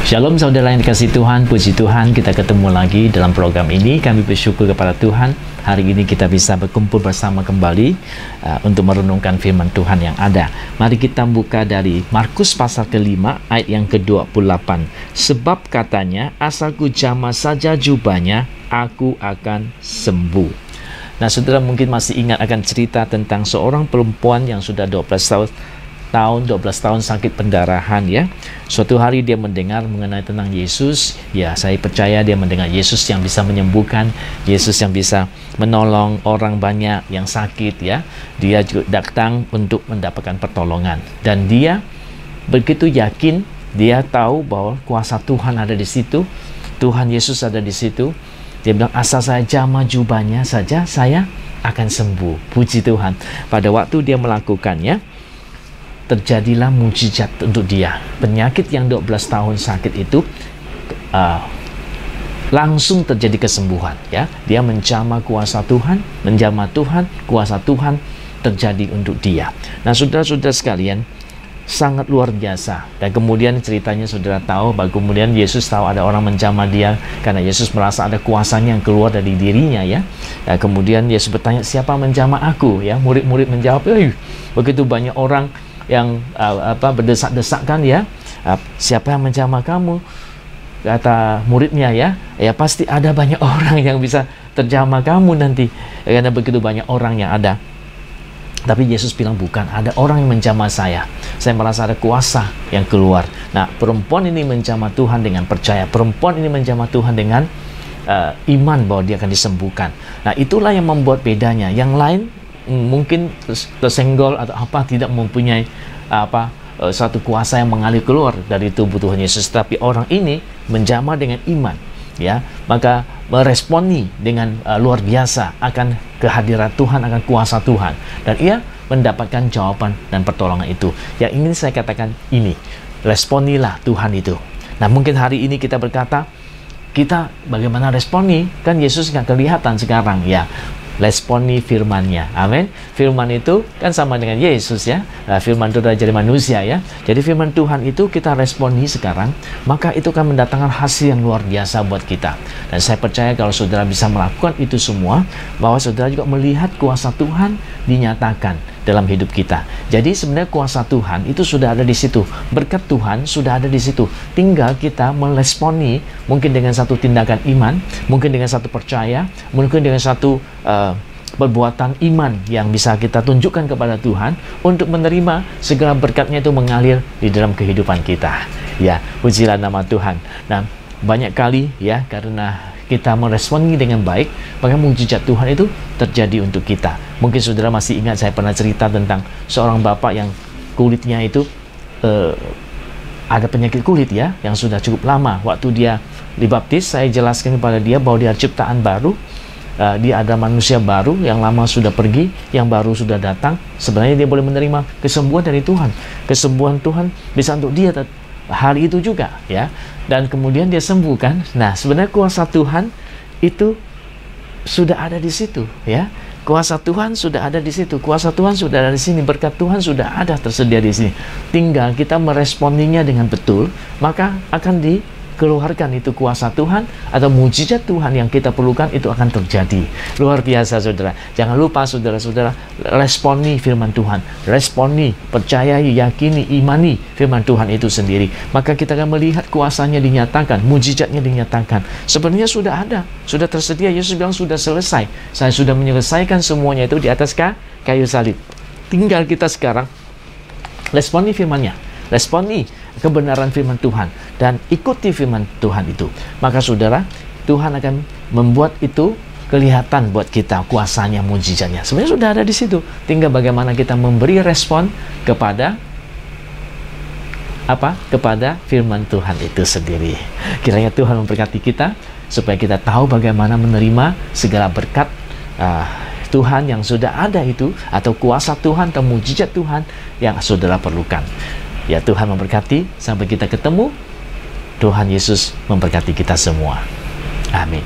Shalom saudara yang dikasihi Tuhan, puji Tuhan kita ketemu lagi dalam program ini. Kami bersyukur kepada Tuhan hari ini kita bisa berkumpul bersama kembali untuk merenungkan firman Tuhan yang ada. Mari kita buka dari Markus pasal ke-5 ayat yang ke-28. Sebab katanya, asalku jamah saja jubahnya, aku akan sembuh. Nah, saudara mungkin masih ingat akan cerita tentang seorang perempuan yang sudah 12 tahun sakit pendarahan ya. Suatu hari dia mendengar mengenai tentang Yesus. Ya, saya percaya dia mendengar Yesus yang bisa menyembuhkan, Yesus yang bisa menolong orang banyak yang sakit ya. Dia juga datang untuk mendapatkan pertolongan. Dan dia begitu yakin, dia tahu bahwa kuasa Tuhan ada di situ. Tuhan Yesus ada di situ. Dia bilang, asal saya jamah jubahnya saja, saya akan sembuh. Puji Tuhan. Pada waktu dia melakukannya, terjadilah mujizat untuk dia. Penyakit yang 12 tahun sakit itu langsung terjadi kesembuhan ya. Dia menjamah kuasa Tuhan, kuasa Tuhan terjadi untuk dia. Nah, saudara-saudara sekalian, sangat luar biasa. Dan kemudian ceritanya saudara tahu bahwa kemudian Yesus tahu ada orang menjamah dia karena Yesus merasa ada kuasanya yang keluar dari dirinya ya. Kemudian Yesus bertanya, siapa menjamah aku ya? Murid-murid menjawab, begitu banyak orang yang berdesak-desak kan ya, siapa yang menjamah kamu? Kata muridnya ya pasti ada banyak orang yang bisa terjamah kamu nanti karena begitu banyak orang yang ada. Tapi Yesus bilang bukan, ada orang yang menjamah saya merasa ada kuasa yang keluar. Nah, perempuan ini menjamah Tuhan dengan percaya, perempuan ini menjamah Tuhan dengan iman bahwa dia akan disembuhkan. Nah, itulah yang membuat bedanya. Yang lain mungkin tersenggol atau apa, tidak mempunyai satu kuasa yang mengalir keluar dari tubuh Tuhan Yesus, tapi orang ini menjamah dengan iman ya, maka meresponi dengan luar biasa akan kehadiran Tuhan, akan kuasa Tuhan, dan ia mendapatkan jawaban dan pertolongan itu. Yang ingin saya katakan ini, responilah Tuhan itu. Nah, mungkin hari ini kita berkata, kita bagaimana responi? Kan Yesus nggak kelihatan sekarang ya. Responi firman-Nya. Amin. Firman itu kan sama dengan Yesus ya. Firman itu adalah jadi manusia ya. Jadi firman Tuhan itu kita responi sekarang, maka itu akan mendatangkan hasil yang luar biasa buat kita. Dan saya percaya kalau saudara bisa melakukan itu semua, bahwa saudara juga melihat kuasa Tuhan dinyatakan dalam hidup kita. Jadi sebenarnya kuasa Tuhan itu sudah ada di situ. Berkat Tuhan sudah ada di situ. Tinggal kita meresponi, mungkin dengan satu tindakan iman, mungkin dengan satu percaya, mungkin dengan satu perbuatan iman yang bisa kita tunjukkan kepada Tuhan untuk menerima segala berkatnya itu mengalir di dalam kehidupan kita. Ya, pujilah nama Tuhan. Nah, banyak kali ya, karena kita meresponi dengan baik, maka mujizat Tuhan itu terjadi untuk kita. Mungkin saudara masih ingat saya pernah cerita tentang seorang bapak yang kulitnya itu ada penyakit kulit ya, yang sudah cukup lama. Waktu dia dibaptis, saya jelaskan kepada dia bahwa dia ciptaan baru. Dia ada manusia baru, yang lama sudah pergi, yang baru sudah datang. Sebenarnya dia boleh menerima kesembuhan dari Tuhan. Kesembuhan Tuhan bisa untuk dia hari itu juga ya. Dan kemudian dia sembuh kan. Nah, sebenarnya kuasa Tuhan itu sudah ada di situ ya. Kuasa Tuhan sudah ada di situ. Kuasa Tuhan sudah ada di sini. Berkat Tuhan sudah ada tersedia di sini. Tinggal kita meresponinya dengan betul, maka akan dikeluarkan itu kuasa Tuhan atau mujizat Tuhan yang kita perlukan itu akan terjadi. Luar biasa saudara. Jangan lupa saudara-saudara, responi firman Tuhan. Responi, percayai, yakini, imani firman Tuhan itu sendiri. Maka kita akan melihat kuasanya dinyatakan, mujizatnya dinyatakan. Sebenarnya sudah ada, sudah tersedia. Yesus bilang sudah selesai. Saya sudah menyelesaikan semuanya itu di atas kayu salib. Tinggal kita sekarang responi firman-Nya. Responi kebenaran firman Tuhan dan ikuti firman Tuhan itu. Maka saudara, Tuhan akan membuat itu kelihatan buat kita kuasanya, mujizatnya. Sebenarnya sudah ada di situ. Tinggal bagaimana kita memberi respon kepada kepada firman Tuhan itu sendiri. Kiranya Tuhan memberkati kita supaya kita tahu bagaimana menerima segala berkat Tuhan yang sudah ada itu, atau kuasa Tuhan atau mujizat Tuhan yang saudara perlukan. Ya, Tuhan memberkati. Sampai kita ketemu. Tuhan Yesus memberkati kita semua. Amin.